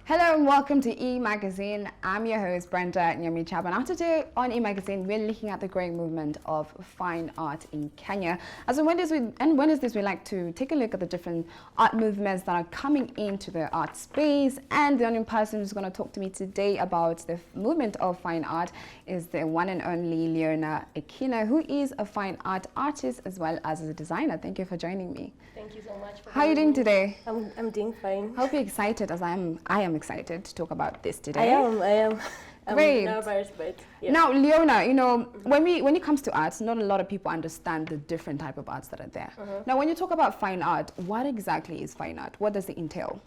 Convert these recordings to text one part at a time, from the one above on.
Hello and welcome to E-Magazine. I'm your host, Brenda Nyamichaba. Now today on E-Magazine, we're looking at the growing movement of fine art in Kenya. As on Wednesdays, we like to take a look at the different art movements that are coming into the art space. And the only person who's going to talk to me today about the movement of fine art is the one and only Leona Ekina, who is a fine art artist as well as a designer. Thank you for joining me. Thank you so much for How are you doing today? I'm doing fine. I hope you're excited as I am excited to talk about this today. I am. Great. I'm nervous, but yeah. Now, Leona, when it comes to arts, not a lot of people understand the different type of arts that are there. Now, when you talk about fine art, what exactly is fine art? What does it entail?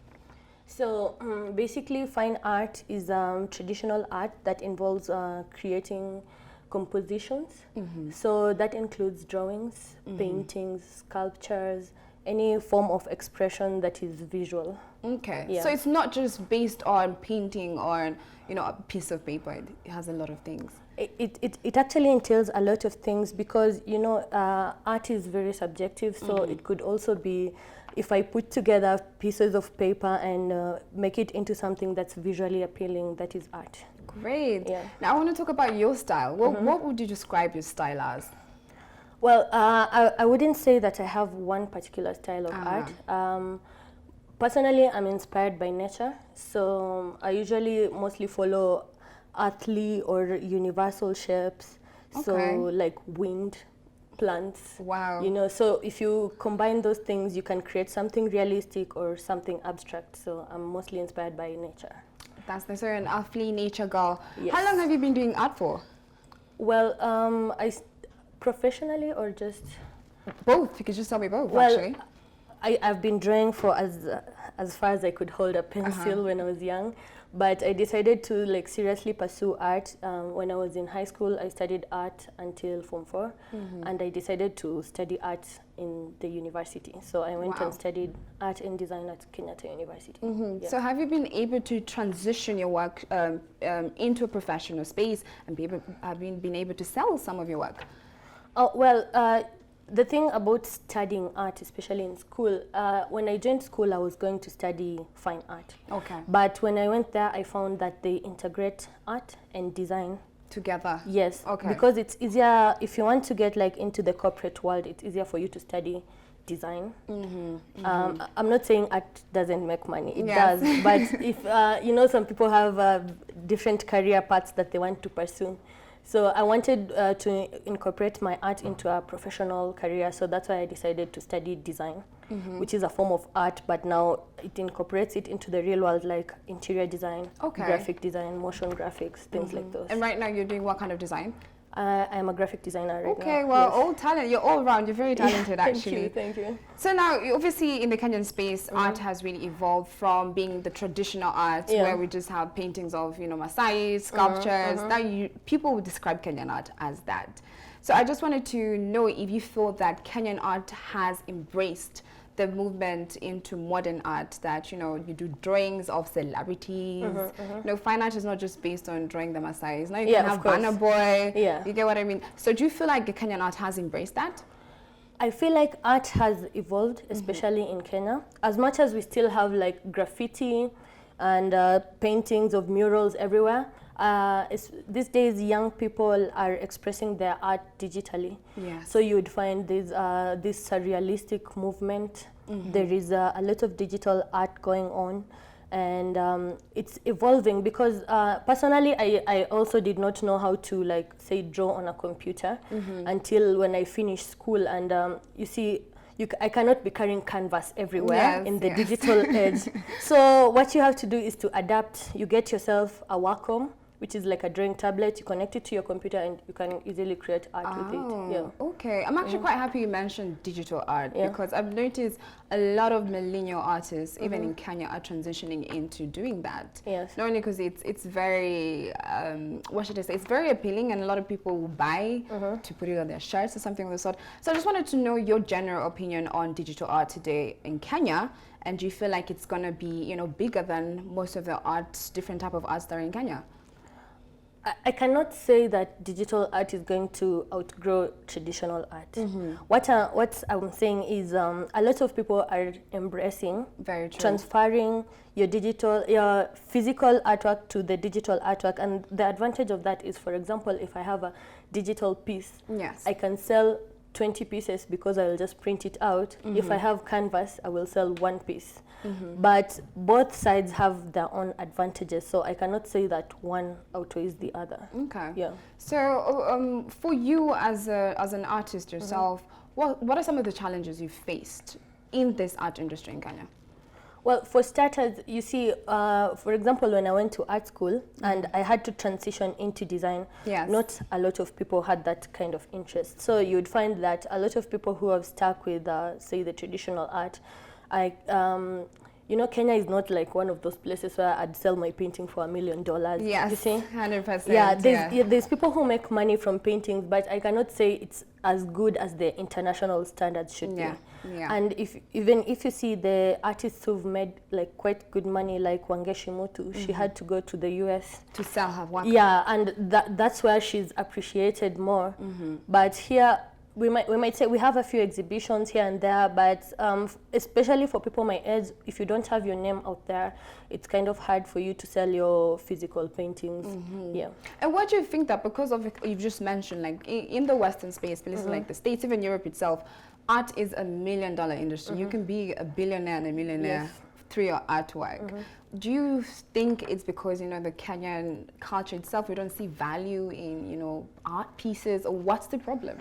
So basically, fine art is traditional art that involves creating compositions. So that includes drawings, paintings, sculptures, any form of expression that is visual. Okay, Yeah. so it's not just based on painting or a piece of paper. It has a lot of things. It actually entails a lot of things because art is very subjective. So it could also be if I put together pieces of paper and make it into something that's visually appealing, that is art. Great. Yeah. Now I want to talk about your style. What would you describe your style as? Well, I wouldn't say that I have one particular style of art. Personally, I'm inspired by nature, so I usually mostly follow earthly or universal shapes, so like wind, plants. Wow. So if you combine those things, you can create something realistic or something abstract, so I'm mostly inspired by nature. That's nice. So you're an earthly nature girl. Yes. How long have you been doing art for? Well, professionally or just? Both. You could just tell me both, Well, actually. I've been drawing for as far as I could hold a pencil when I was young, but I decided to seriously pursue art when I was in high school. I studied art until Form 4, and I decided to study art in the university. So I went and studied art and design at Kenyatta University. Yeah. So have you been able to transition your work into a professional space and have you been able to sell some of your work? Oh, well, the thing about studying art, especially in school, when I joined school, I was going to study fine art. Okay. But when I went there, I found that they integrate art and design Together? Yes. Okay. Because it's easier, if you want to get into the corporate world, it's easier for you to study design. I'm not saying art doesn't make money, it does. But if, some people have different career paths that they want to pursue. So I wanted to incorporate my art into a professional career, so that's why I decided to study design, which is a form of art, but now it incorporates it into the real world, like interior design, graphic design, motion graphics, things like those. And right now you're doing what kind of design? I'm a graphic designer right now. Okay, well, yes. all talent. You're all around. You're very talented, actually. Thank you. So now, obviously, in the Kenyan space, art has really evolved from being the traditional art, where we just have paintings of, Maasai, sculptures. Now, people would describe Kenyan art as that. So I just wanted to know if you feel that Kenyan art has embraced the movement into modern art, that you do drawings of celebrities. Fine art is not just based on drawing the Maasai. Now you can have Banner Boy. Yeah. You get what I mean? So do you feel like the Kenyan art has embraced that? I feel like art has evolved, especially in Kenya. As much as we still have graffiti and paintings of murals everywhere, these days young people are expressing their art digitally. Yes. So you would find this surrealistic movement. There is a lot of digital art going on, and it's evolving because personally I also did not know how to say draw on a computer until when I finished school, and you see, I cannot be carrying canvas everywhere in the digital age. So what you have to do is to adapt. You get yourself a Wacom, which is like a drawing tablet. You connect it to your computer and you can easily create art with it. Yeah. Okay. I'm actually quite happy you mentioned digital art because I've noticed a lot of millennial artists, even in Kenya, are transitioning into doing that. Yes. Not only because it's very, what should I say, it's very appealing and a lot of people will buy to put it on their shirts or something of the sort. So I just wanted to know your general opinion on digital art today in Kenya, and do you feel like it's going to be, bigger than most of the arts, different type of arts that are in Kenya? I cannot say that digital art is going to outgrow traditional art. What I'm saying is a lot of people are embracing, Very true. transferring your physical artwork to the digital artwork, and the advantage of that is, for example, if I have a digital piece, Yes. I can sell 20 pieces because I will just print it out. If I have canvas, I will sell one piece. But both sides have their own advantages, so I cannot say that one outweighs the other. Okay. Yeah. So for you as an artist yourself, what are some of the challenges you've faced in this art industry in Kenya? Well, for starters, you see, for example, when I went to art school and I had to transition into design, Yes. not a lot of people had that kind of interest. So you'd find that a lot of people who have stuck with, say, the traditional art, Kenya is not like one of those places where I'd sell my painting for $1 million. Yes, you see? 100%. Yeah, there's people who make money from paintings, but I cannot say it's as good as the international standards should be. Yeah. And even if you see the artists who've made like quite good money, like Wangeshi Mutu, she had to go to the US to sell her work. Yeah, and that's where she's appreciated more. But here, we might say we have a few exhibitions here and there, but especially for people my age, if you don't have your name out there, it's kind of hard for you to sell your physical paintings. Yeah. And what do you think that because of you've just mentioned, like in the Western space, places like the States, even Europe itself, art is $1 million industry. You can be a billionaire and a millionaire through your artwork. Do you think it's because, the Kenyan culture itself, we don't see value in, art pieces, or what's the problem?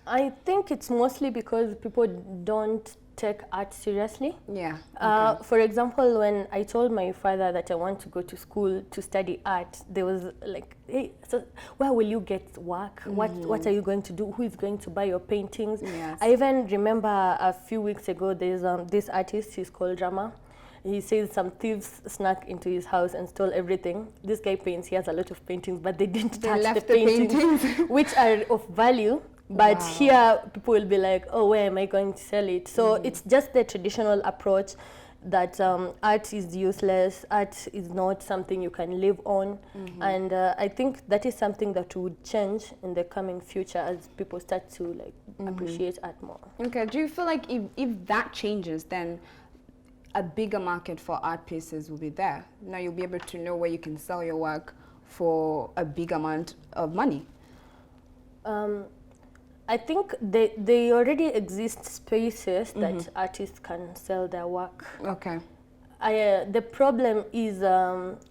I think it's mostly because people don't take art seriously. Yeah. For example, when I told my father that I want to go to school to study art, there was like, hey, so where will you get work? What are you going to do? Who is going to buy your paintings? Yes. I even remember a few weeks ago, there's this artist, he's called Rama. He says some thieves snuck into his house and stole everything. This guy paints, he has a lot of paintings, but they didn't touch the paintings, which are of value. But here, people will be like, oh, where am I going to sell it? So it's just the traditional approach that art is useless, art is not something you can live on. And I think that is something that would change in the coming future as people start to appreciate art more. Okay, do you feel like if that changes, then a bigger market for art pieces will be there? Now you'll be able to know where you can sell your work for a big amount of money. I think they already exist spaces that artists can sell their work. Okay. The problem is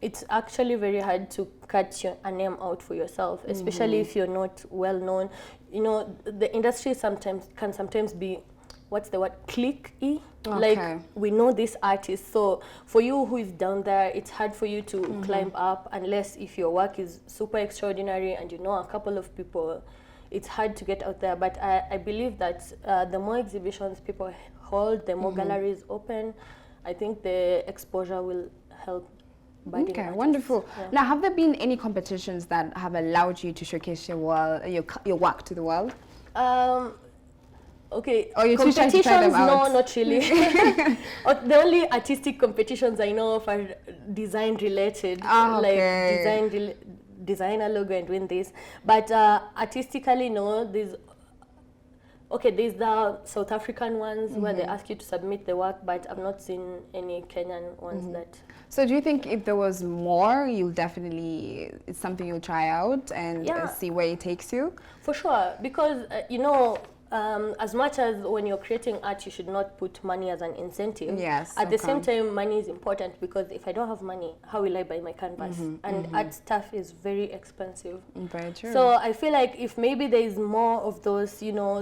it's actually very hard to cut a name out for yourself, especially if you're not well known. The industry can sometimes be, what's the word, cliquey. Okay. Like, we know this artist, so for you who is down there, it's hard for you to climb up unless if your work is super extraordinary and you know a couple of people. It's hard to get out there, but I believe that the more exhibitions people hold, the more galleries open, I think the exposure will help. Okay, wonderful. Yeah. Now, have there been any competitions that have allowed you to showcase your work to the world? Okay, or competitions, no, not really. The only artistic competitions I know of are design related, like design a logo and win this. But artistically, no. There's the South African ones where they ask you to submit the work, but I've not seen any Kenyan ones that. So do you think if there was more, it's something you'll try out and see where it takes you? For sure, because as much as when you're creating art, you should not put money as an incentive. Yes. At the same time, money is important because if I don't have money, how will I buy my canvas? And art stuff is very expensive. Very true. So I feel like if maybe there is more of those,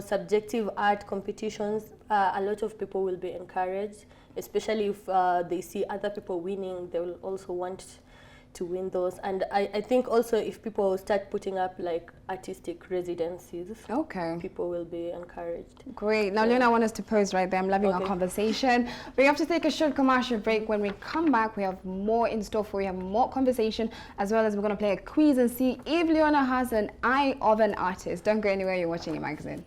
subjective art competitions, a lot of people will be encouraged, especially if they see other people winning, they will also want to win those. And I think also if people start putting up like artistic residencies, people will be encouraged. Great. Now, Leona, I want us to pause right there. I'm loving our conversation. We have to take a short commercial break. When we come back, we have more in store for you. We have more conversation, as well as we're going to play a quiz and see if Leona has an eye of an artist. Don't go anywhere. You're watching your magazine.